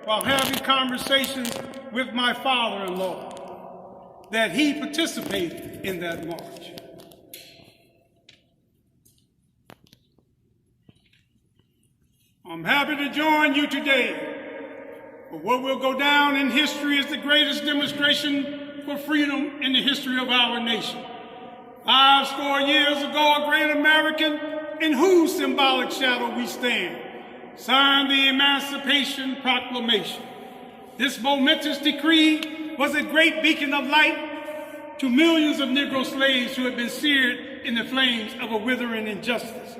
while having conversations with my father-in-law that he participated in that march. I'm happy to join you today for what will go down in history as the greatest demonstration for freedom in the history of our nation. 50 years ago, a great American in whose symbolic shadow we stand signed the Emancipation Proclamation. This momentous decree was a great beacon of light to millions of Negro slaves who had been seared in the flames of a withering injustice.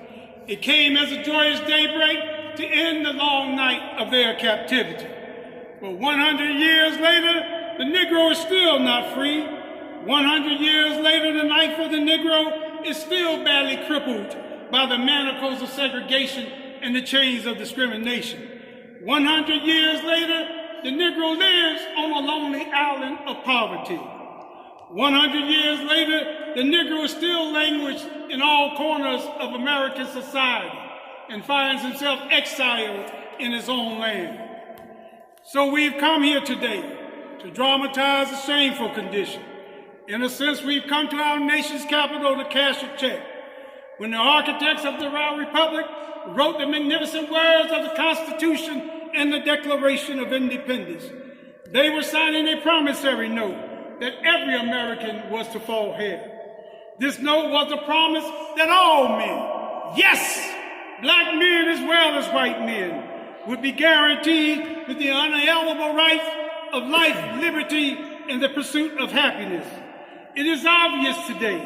It came as a joyous daybreak to end the long night of their captivity. But 100 years later, the Negro is still not free. 100 years later, the life of the Negro is still badly crippled by the manacles of segregation and the chains of discrimination. 100 years later, the Negro lives on a lonely island of poverty. 100 years later, the Negro is still languished in all corners of American society and finds himself exiled in his own land. So we've come here today to dramatize a shameful condition. In a sense, we've come to our nation's capital to cash a check. When the architects of our republic wrote the magnificent words of the Constitution and the Declaration of Independence, they were signing a promissory note that every American was to fall heir. This note was a promise that all men, yes, black men as well as white men, would be guaranteed with the unalienable rights of life, liberty, and the pursuit of happiness. It is obvious today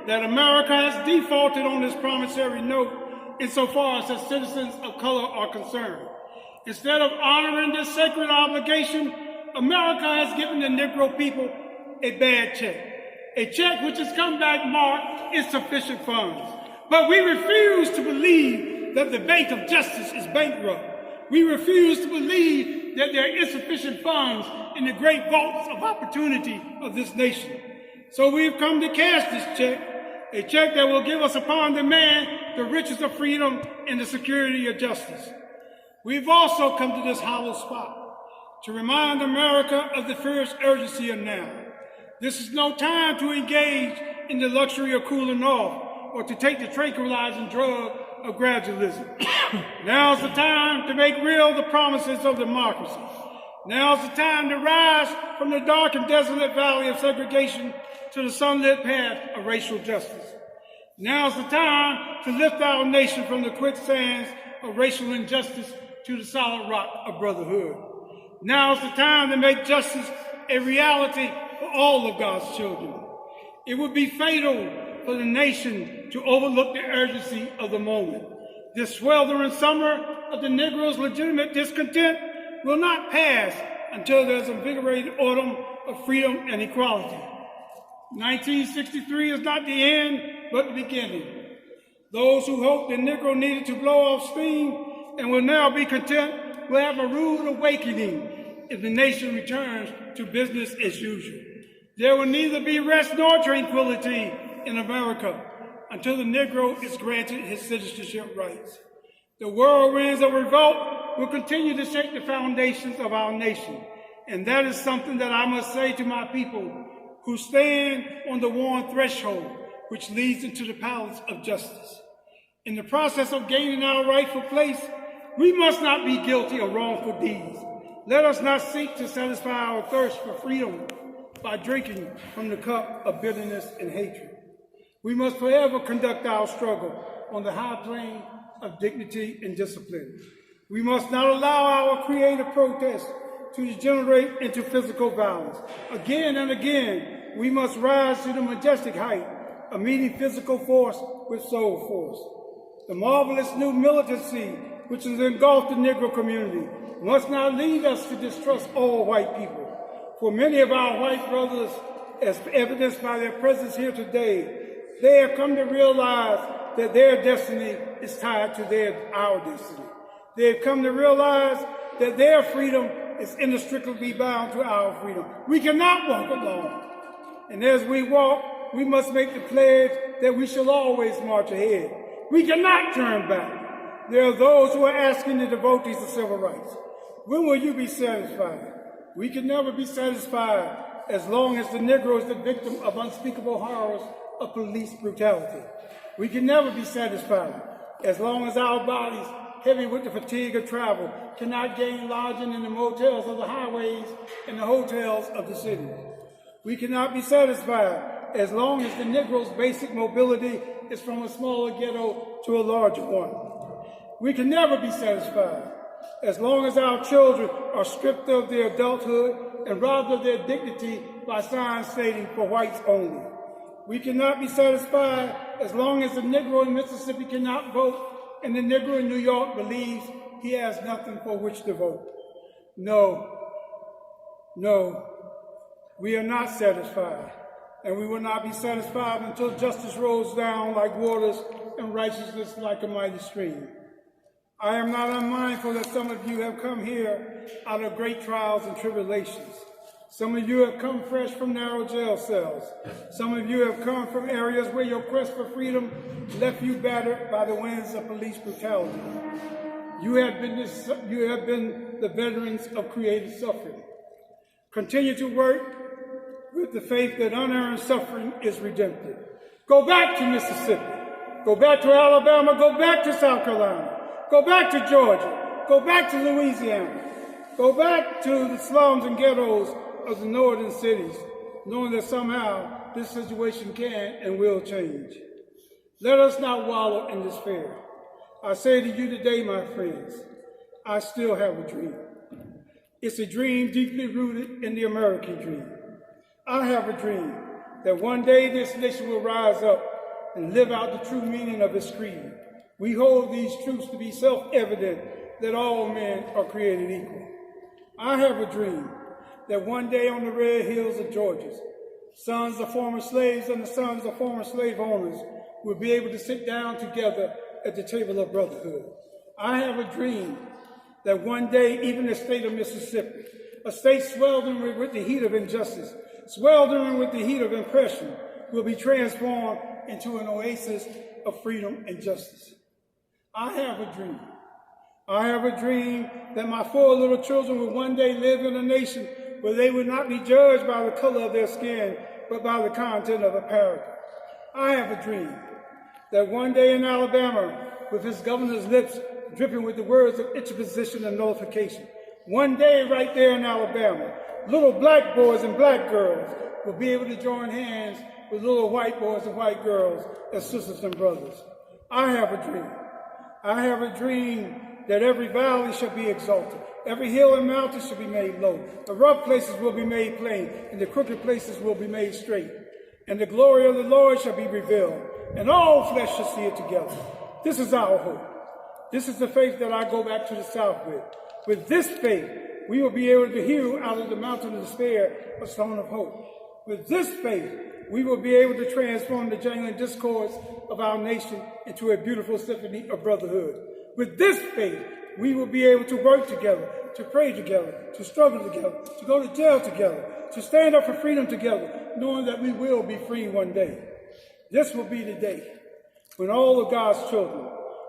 that America has defaulted on this promissory note insofar as its citizens of color are concerned. Instead of honoring this sacred obligation, America has given the Negro people a bad check which has come back marked insufficient funds. But we refuse to believe that the Bank of Justice is bankrupt. We refuse to believe that there are insufficient funds in the great vaults of opportunity of this nation. So we've come to cash this check, a check that will give us upon demand the riches of freedom and the security of justice. We've also come to this hollow spot to remind America of the fierce urgency of now. This is no time to engage in the luxury of cooling off or to take the tranquilizing drug of gradualism. Now's the time to make real the promises of democracy. Now's the time to rise from the dark and desolate valley of segregation to the sunlit path of racial justice. Now's the time to lift our nation from the quicksands of racial injustice to the solid rock of brotherhood. Now's the time to make justice a reality for all of God's children. It would be fatal for the nation to overlook the urgency of the moment. This sweltering summer of the Negro's legitimate discontent will not pass until there's a invigorated autumn of freedom and equality. 1963 is not the end, but the beginning. Those who hoped the Negro needed to blow off steam and will now be content will have a rude awakening if the nation returns to business as usual. There will neither be rest nor tranquility in America until the Negro is granted his citizenship rights. The whirlwinds of revolt will continue to shake the foundations of our nation, and that is something that I must say to my people who stand on the worn threshold which leads into the palace of justice. In the process of gaining our rightful place, we must not be guilty of wrongful deeds. Let us not seek to satisfy our thirst for freedom by drinking from the cup of bitterness and hatred. We must forever conduct our struggle on the high plane of dignity and discipline. We must not allow our creative protest to degenerate into physical violence. Again and again, we must rise to the majestic height of meeting physical force with soul force. The marvelous new militancy which has engulfed the Negro community must not lead us to distrust all white people. For many of our white brothers, as evidenced by their presence here today, they have come to realize that their destiny is tied to our destiny. They have come to realize that their freedom is inextricably bound to our freedom. We cannot walk alone. And as we walk, we must make the pledge that we shall always march ahead. We cannot turn back. There are those who are asking the devotees of civil rights, when will you be satisfied? We can never be satisfied as long as the Negro is the victim of unspeakable horrors of police brutality. We can never be satisfied as long as our bodies, heavy with the fatigue of travel, cannot gain lodging in the motels of the highways and the hotels of the city. We cannot be satisfied as long as the Negro's basic mobility is from a smaller ghetto to a larger one. We can never be satisfied as long as our children are stripped of their adulthood and robbed of their dignity by signs stating for whites only. We cannot be satisfied as long as the Negro in Mississippi cannot vote and the Negro in New York believes he has nothing for which to vote. No, we are not satisfied, and we will not be satisfied until justice rolls down like waters and righteousness like a mighty stream. I am not unmindful that some of you have come here out of great trials and tribulations. Some of you have come fresh from narrow jail cells. Some of you have come from areas where your quest for freedom left you battered by the winds of police brutality. You have been the veterans of creative suffering. Continue to work with the faith that unearned suffering is redemptive. Go back to Mississippi. Go back to Alabama. Go back to South Carolina. Go back to Georgia. Go back to Louisiana. Go back to the slums and ghettos of the northern cities, knowing that somehow this situation can and will change. Let us not wallow in despair. I say to you today, my friends, I still have a dream. It's a dream deeply rooted in the American dream. I have a dream that one day this nation will rise up and live out the true meaning of its creed. We hold these truths to be self-evident that all men are created equal. I have a dream that one day on the red hills of Georgia, sons of former slaves and the sons of former slave owners will be able to sit down together at the table of brotherhood. I have a dream that one day even the state of Mississippi, a state sweltering with the heat of injustice, sweltering with the heat of oppression, will be transformed into an oasis of freedom and justice. I have a dream. I have a dream that my 4 little children will one day live in a nation where they will not be judged by the color of their skin, but by the content of a paragraph. I have a dream that one day in Alabama, with his governor's lips dripping with the words of interposition and nullification, one day right there in Alabama, little black boys and black girls will be able to join hands with little white boys and white girls as sisters and brothers. I have a dream. I have a dream that every valley shall be exalted, every hill and mountain shall be made low, the rough places will be made plain, and the crooked places will be made straight. And the glory of the Lord shall be revealed, and all flesh shall see it together. This is our hope. This is the faith that I go back to the South with. With this faith, we will be able to hew out of the mountain of despair a stone of hope. With this faith, we will be able to transform the jangling discords of our nation into a beautiful symphony of brotherhood. With this faith, we will be able to work together, to pray together, to struggle together, to go to jail together, to stand up for freedom together, knowing that we will be free one day. This will be the day when all of God's children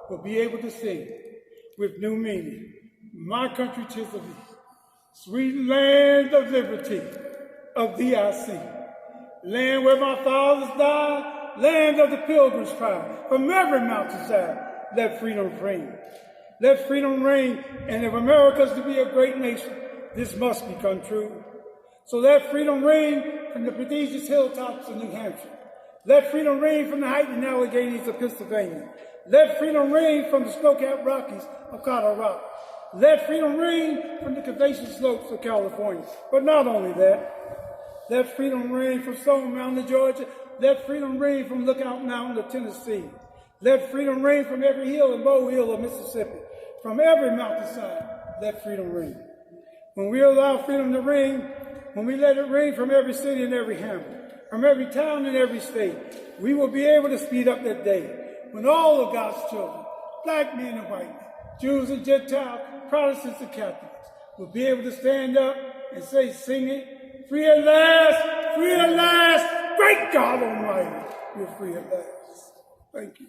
will be able to sing with new meaning. My country 'tis of thee, sweet land of liberty, of thee I sing. Land where my fathers died, land of the pilgrims' pride. From every mountainside, let freedom reign. Let freedom reign, and if America is to be a great nation, this must become true. So let freedom reign from the prestigious hilltops of New Hampshire. Let freedom reign from the heightened Alleghanies of Pennsylvania. Let freedom reign from the snow-capped Rockies of Colorado. Let freedom reign from the curvaceous slopes of California. But not only that, let freedom reign from Stone Mountain of Georgia. Let freedom reign from Lookout Mountain of Tennessee. Let freedom reign from every hill and molehill of Mississippi. From every mountainside, let freedom reign. When we allow freedom to reign, when we let it reign from every city and every hamlet, from every town and every state, we will be able to speed up that day when all of God's children, black men and white men, Jews and Gentiles, Protestants and Catholics, will be able to stand up and say, sing it, free at last, great God Almighty, we're free at last. Thank you.